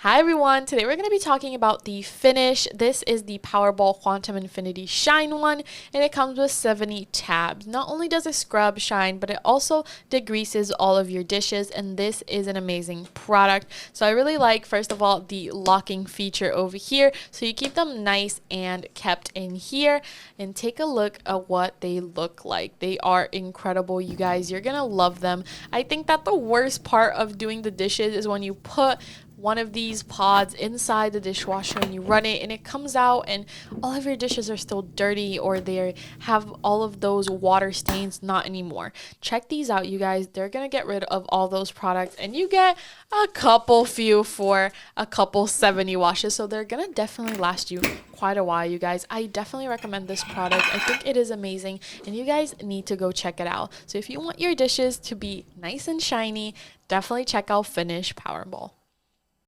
Hi everyone, today we're going to be talking about the finish. This is the Powerball Quantum Infinity Shine one, and it comes with 70 tabs. Not only does it scrub shine, but it also degreases all of your dishes, and this is an amazing product. So I really like, first of all, the locking feature over here, so you keep them nice and kept in here. And take a look at what they look like. They are incredible, you guys. You're going to love them. I think that the worst part of doing the dishes is when you put one of these pods inside the dishwasher and you run it and it comes out and all of your dishes are still dirty or they have all of those water stains. Not anymore. Check these out, you guys. They're gonna get rid of all those products and you get a couple few for a couple 70 washes, so they're gonna definitely last you quite a while, you guys. I definitely recommend this product. I think it is amazing and you guys need to go check it out. So if you want your dishes to be nice and shiny, definitely check out Finish Powerball.